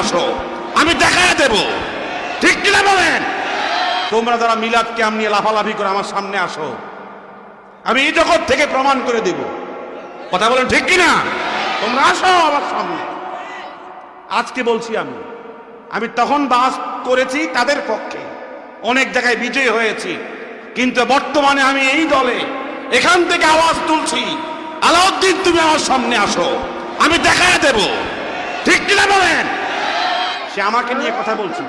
আসো, আমি দেখায় দেব। ঠিক কিনা বলেন? তোমরা যারা মিলাদ ক্যাম্প নিয়ে লাফালাফি করে আমার সামনে আসো, আমি এই জগৎ থেকে প্রমাণ করে দেব। কথা বলেন ঠিক কিনা? তোমরা আসো আমার সামনে। আজকে বলছি আমি তখন বাস করেছি তাদের পক্ষে, অনেক জায়গায় বিজয় হয়েছি, কিন্তু বর্তমানে আমি এই দলে এখান থেকে আওয়াজ তুলছি, আলাউদ্দিন তুমি আমার সামনে আসো, আমি দেখায় দেব। ঠিক কিনা বলেন? সে আমাকে নিয়ে কথা বলছে,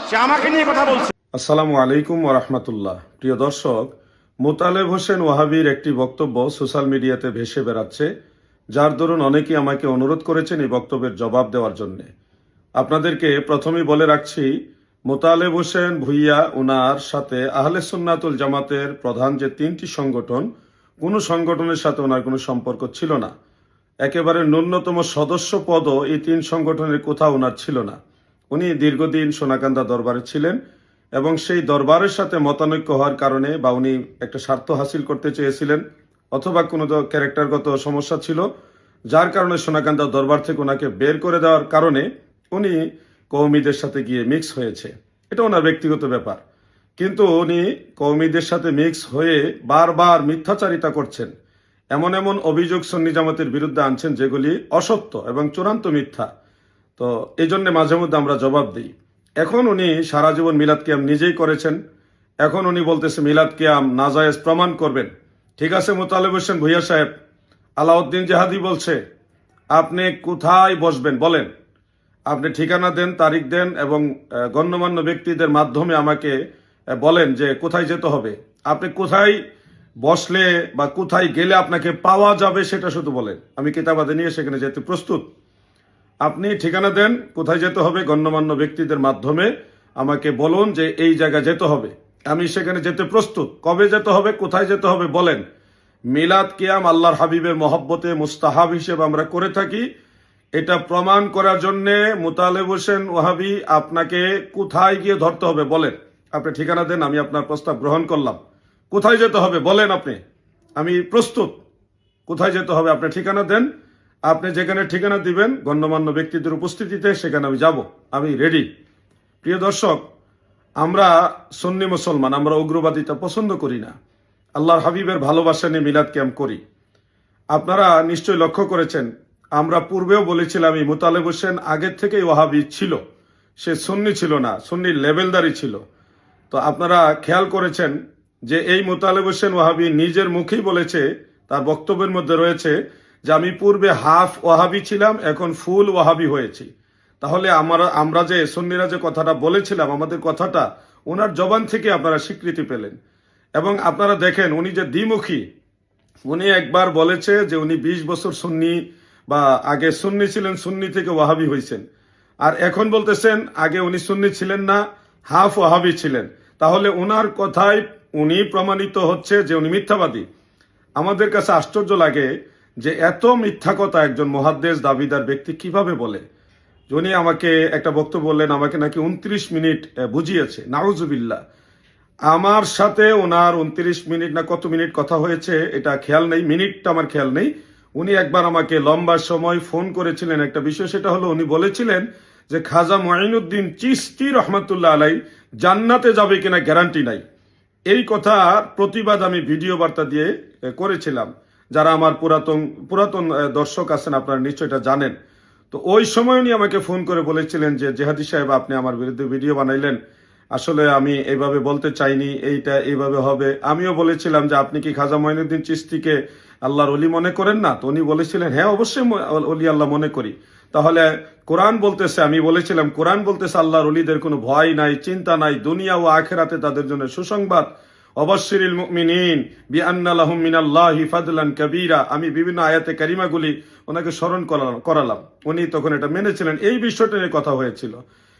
সে আমাকে নিয়ে কথা বলছে। আসসালামু আলাইকুম ওয়া রাহমাতুল্লাহ। প্রিয় দর্শক, মোতালেব হোসেন ওয়াহাবির একটি বক্তব্য সোশ্যাল মিডিয়াতে ভেসে বেড়াচ্ছে, যার দরুন অনেকেই আমাকে অনুরোধ করেছেন এই বক্তব্যের জবাব দেওয়ার জন্য। আপনাদেরকে প্রথমেই বলে রাখছি, মোতালেব হোসেন ভুইয়া ওনার সাথে আহলে সুন্নাতুল জামাতের প্রধান যে তিনটি সংগঠন, কোনো সংগঠনের সাথে ওনার কোনো সম্পর্ক ছিল না। একেবারে ন্যূনতম সদস্য পদও এই তিন সংগঠনের কোথাও ওনার ছিল না। উনি দীর্ঘদিন সোনাকান্দা দরবারে ছিলেন এবং সেই দরবারের সাথে মতানৈক্য হওয়ার কারণে, বা উনি একটা স্বার্থ হাসিল করতে চেয়েছিলেন অথবা কোনো ক্যারেক্টারগত সমস্যা ছিল, যার কারণে সোনাকান্দা দরবার থেকে ওনাকে বের করে দেওয়ার কারণে উনি কওমিদের সাথে গিয়ে মিক্স হয়েছে। এটা ওনার ব্যক্তিগত ব্যাপার। কিন্তু উনি কওমিদের সাথে মিক্স হয়ে বারবার মিথ্যাচারিতা করছেন, এমন এমন অভিযোগ সুন্নি জামাতের বিরুদ্ধে আনছেন যেগুলি অসত্য এবং চূড়ান্ত মিথ্যা। তো এই জন্য মাঝে মধ্যে আমরা জবাব দিই। এখন উনি সারা জীবন মিলাদ কিয়াম নিজেই করেছেন, এখন উনি বলতেছে মিলাদ কিয়াম নাজায়েজ প্রমাণ করবেন। ঠিক আছে মোতালেব হোসেন ভুইয়া সাহেব, আলাউদ্দিন জেহাদি বলছে আপনি কোথায় বসবেন বলেন, আপনি ঠিকানা দেন, তারিখ দেন এবং গণ্যমান্য ব্যক্তিদের মাধ্যমে আমাকে বলেন যে কোথায় যেতে হবে, আপনি কোথায় বসলে বা কোথায় গেলে আপনাকে পাওয়া যাবে সেটা শুধু বলেন, আমি কিতাবাদে নিয়ে সেখানে যেতে প্রস্তুত। আপনি ঠিকানা দেন, কোথায় যেতে হবে, গণ্যমান্য ব্যক্তিদের মাধ্যমে আমাকে বলুন যে এই জায়গায় যেতে হবে, আমি সেখানে যেতে প্রস্তুত। কবে যেতে হবে, কোথায় যেতে হবে বলেন। মিলাদ কিয়াম আল্লাহর হাবিবের মহব্বতে মুস্তাহাব হিসেবে আমরা করে থাকি, এটা প্রমাণ করার জন্য মোতালেব হোসেন ওয়াহাবি আপনাকে কোথায় গিয়ে ধরতে হবে বলেন। আপনি ঠিকানা দেন, আমি আপনার প্রস্তাব গ্রহণ করলাম। কোথায় যেতে হবে বলেন, আপনি, আমি প্রস্তুত। কোথায় যেতে হবে আপনি ঠিকানা দেন, আপনি যেখানে ঠিকানা দিবেন গণ্যমান্য ব্যক্তিদের উপস্থিতিতে সেখানে আমি যাব, আমি রেডি। প্রিয় দর্শক, আমরা সুন্নি মুসলমান, আমরা উগ্রবাদিতা পছন্দ করি না, আল্লাহর হাবিবের ভালোবাসা নিয়ে মিলাদ ক্যাম্প করি। আপনারা নিশ্চয়ই লক্ষ্য করেছেন, আমরা পূর্বেও বলেছিলাম এই মোতালেব হোসেন আগের থেকেই ওয়াহাবি ছিল, সে সুন্নি ছিল না, সুন্নির লেভেলদারি ছিল। তো আপনারা খেয়াল করেছেন যে এই মোতালেব হোসেন ওয়াহাবি নিজের মুখেই বলেছে, তার বক্তব্যের মধ্যে রয়েছে যে আমি পূর্বে হাফ ওয়াহাবি ছিলাম, এখন ফুল ওয়াহাবি হয়েছি। তাহলে আমরা যে সুন্নিরা যে কথাটা বলেছিলাম, আমাদের কথাটা ওনার জবান থেকে আপনারা স্বীকৃতি পেলেন। এবং আপনারা দেখেন উনি যে দ্বিমুখী, উনি একবার বলেছে যে উনি 20 বছর সুন্নি বা আগে সুন্নি ছিলেন, সুন্নি থেকে ওয়াহাবি হয়েছেন, আর এখন বলতেছেন আগে উনি সুন্নি ছিলেন না, হাফ ওয়াহাবি ছিলেন। তাহলে ওনার কথায় উনি প্রমাণিত হচ্ছে যে উনি মিথ্যাবাদী। আমাদের কাছে আশ্চর্য লাগে যে এত মিথ্যা কথা একজন মুহাদ্দিস দাবিদার ব্যক্তি কিভাবে বলে। উনি আমাকে একটা বক্তব্য বললেন, আমাকে নাকি 29 মিনিট বুঝিয়েছে। নাউজুবিল্লাহ, আমার সাথে ওনার 29 মিনিট না কত মিনিট কথা হয়েছে এটা খেয়াল নেই, মিনিটটা আমার খেয়াল নেই। উনি একবার আমাকে লম্বা সময় ফোন করেছিলেন একটা বিষয়, সেটা হলো উনি বলেছিলেন যে খাজা মুঈনুদ্দিন চিশতি রহমাতুল্লাহ আলাই জান্নাতে যাবে কিনা গ্যারান্টি নাই। এই কথা প্রতিবাদ আমি ভিডিও বার্তা দিয়ে করেছিলাম। যারা আমার পুরাতন দর্শক আছেন আপনারা নিশ্চয় এটা জানেন। তো ওই সময় উনি আমাকে ফোন করে বলেছিলেন যে জেহাদি সাহেব আপনি আমার বিরুদ্ধে ভিডিও বানাইলেন, আসলে আমি এইভাবে বলতে চাইনি, এইটা এইভাবে হবে। আমিও বলেছিলাম যে আপনি কি খাজা মুঈনুদ্দিন চিশতিকে আল্লাহর ওলি মনে করেন না? তো উনি বলেছিলেন হ্যাঁ অবশ্যই ওলি আল্লাহ মনে করি। তাহলে কোরআন বলতেছে, আমি বলেছিলাম কোরআন বলতেছে আল্লাহর ওলিদের কোনো ভয় নাই, চিন্তা নাই, দুনিয়া ও আখিরাতে তাদের জন্য সুসংবাদ। অবশ্যিরিল মুমিনিন বিআন্না লাহুম মিনাল্লাহি ফাদলান কাবীরা। আমি বিভিন্ন আয়াতে কারিমাগুলি ওনাকে স্মরণ করালাম, উনি তখন এটা মেনেছিলেন। এই বিষয়টা নিয়ে কথা হয়েছিল,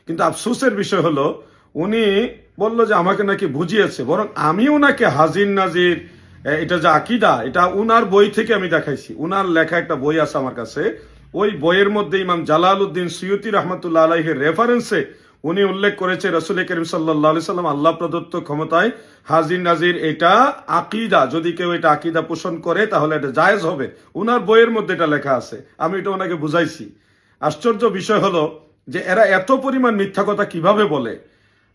কিন্তু আফসোসের বিষয় হলো উনি বলল যে আমাকে নাকি বুঝিয়েছে, বরং আমি ওনাকে হাজির নাজির এটা যে আকীদা, এটা উনার বই থেকে আমি দেখাইছি। উনার লেখা একটা বই আছে আমার কাছে, ওই বইয়ের মধ্যে ইমাম জালালউদ্দিন সুয়ুতি রহমাতুল্লাহ আলাইহির রেফারেন্সে উনি উল্লেখ করেছে রাসূল করিম সাল্লাল্লাহু আলাইহি সাল্লাম আল্লাহ প্রদত্ত ক্ষমতায় হাজির নাজির এটা আকীদা, যদি কেউ এটা আকীদা পোষণ করে তাহলে এটা জায়েজ হবে। উনার বইয়ের মধ্যে এটা লেখা আছে, আমি এটা ওনাকে বুঝাইছি। আশ্চর্য বিষয় হলো যে এরা এত পরিমাণ মিথ্যা কথা কিভাবে বলে।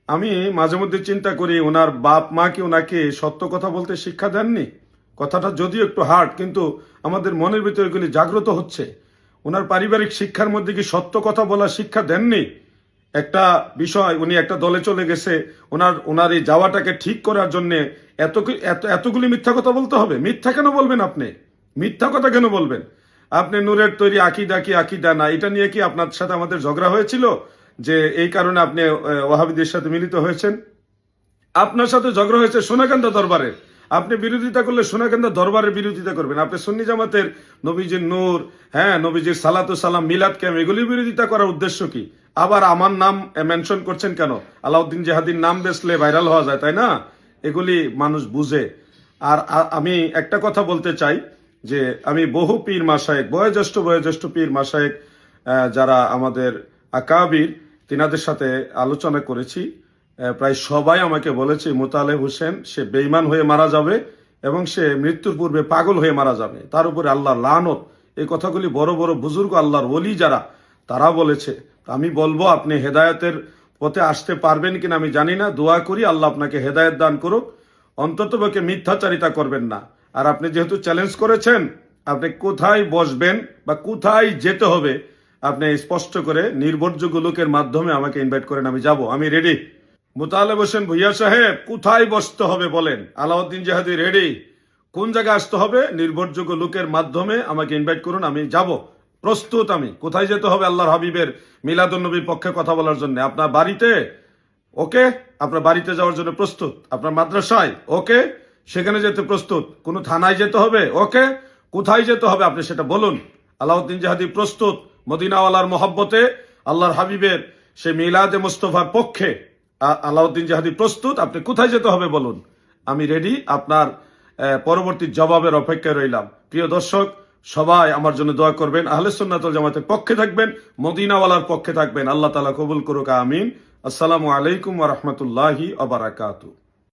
আমি মাঝে মধ্যে চিন্তা করি, ওনার বাপ মা কি ওনাকে সত্য কথা বলতে শিক্ষা দেননি? কথাটা যদিও একটু হার্ড, কিন্তু আমাদের মনের ভিতরে এগুলি জাগ্রত হচ্ছে। ওনার পারিবারিক শিক্ষার মধ্যে কি সত্য কথা বলার শিক্ষা দেননি? একটা বিষয়, উনি একটা দলে চলে গেছে, ওনার এই যাওয়াটাকে ঠিক করার জন্য এতগুলি মিথ্যা কথা বলতে হবে? মিথ্যা কেন বলবেন আপনি? মিথ্যা কথা কেন বলবেন? আপনি নূরের তৈরি আকিদা কি আকিদা না, এটা নিয়ে কি আপনার সাথে আমাদের ঝগড়া হয়েছিল যে এই কারণে আপনি ওয়াহাবিদের সাথে মিলিত হয়েছেন? আপনার সাথে ঝগড়া হয়েছে সোনাকান্দা দরবারে। আপনি বিরোধিতা করলে সোনাকান্দা দরবারের বিরোধিতা করবেন। আপনি সুন্নি জামাতের নবীজির নূর, হ্যাঁ, নবীজির সালাতু সালাম, মিলাদ ক্যাম, এগুলির বিরোধিতা করার উদ্দেশ্য কি? আবার আমার নাম মেনশন করছেন কেন? আলাউদ্দিন জাহাদির নাম বেসলে ভাইরাল হওয়া যায়, তাই না? এগুলি মানুষ বুঝে। আর আমি একটা কথা বলতে চাই যে আমি বহু পীর মাশায়েখ, বয়োজ্যেষ্ঠ পীর মাশায়েখ যারা আমাদের আকাবির, তিনাদের সাথে আলোচনা করেছি। প্রায় সবাই আমাকে বলেছে মোতালেব হোসেন সে বেঈমান হয়ে মারা যাবে এবং সে মৃত্যুর পূর্বে পাগল হয়ে মারা যাবে, তার উপরে আল্লাহর লানত। এই কথাগুলি বড় বড় বুজুর্গ, আল্লাহর ওলি যারা, তারা বলেছে। আমি বলবো আপনি হেদায়েতের পথে আসতে পারবেন কিনা আমি জানি না, দোয়া করি আল্লাহ আপনাকে হেদায়েত দান করুক। অন্ততপক্ষে মিথ্যাচারিতা করবেন না। আর আপনি যেহেতু চ্যালেঞ্জ করেছেন, আপনি কোথায় বসবেন বা কোথায় যেতে হবে আপনি স্পষ্ট করে নির্ভরযোগ্য লোকের মাধ্যমে আমাকে ইনভাইট করেন, আমি যাব, আমি রেডি। মোতালেব হোসেন ভুইয়া সাহেব, কোথায় বসতে হবে বলেন? আলাউদ্দিন জাহাদি রেডি। কোন জায়গায় আসতে হবে? নির্ভরযোগ্য লোকের মাধ্যমে আমাকে ইনভাইট করুন, আমি যাব, প্রস্তুত। আমি কোথায় যেতে হবে? আল্লাহর হাবিবের মিলাদুন্নবীর পক্ষে কথা বলার জন্য। আপনার বাড়িতে, ওকে, আপনার বাড়িতে যাওয়ার জন্য প্রস্তুত। আপনার মাদ্রাসায়, ওকে, সেখানে যেতে প্রস্তুত। কোনো থানায় যেতে হবে, ওকে, কোথায় যেতে হবে আপনি সেটা বলুন। আলাউদ্দিন জাহাদি প্রস্তুত মদিনাওয়ালার মহব্বতে, আল্লাহর হাবিবের সেই মিলাদে মুস্তফার পক্ষে। আলাউদ্দিন জাহাদি প্রস্তুত, আপনি কোথায় যেতে হবে বলুন, আমি রেডি। আপনার পরবর্তী জবাবের অপেক্ষায় রইলাম। প্রিয় দর্শক, সবাই আমার জন্য দোয়া করবেন, আহলে সুন্নাত ওয়াল জামাতের পক্ষে থাকবেন, মদিনাওয়ালার পক্ষে থাকবেন। আল্লাহ তাআলা কবুল করুক, আমিন। আসসালামু আলাইকুম ওয়া রাহমাতুল্লাহি ওয়া বারাকাতুহু।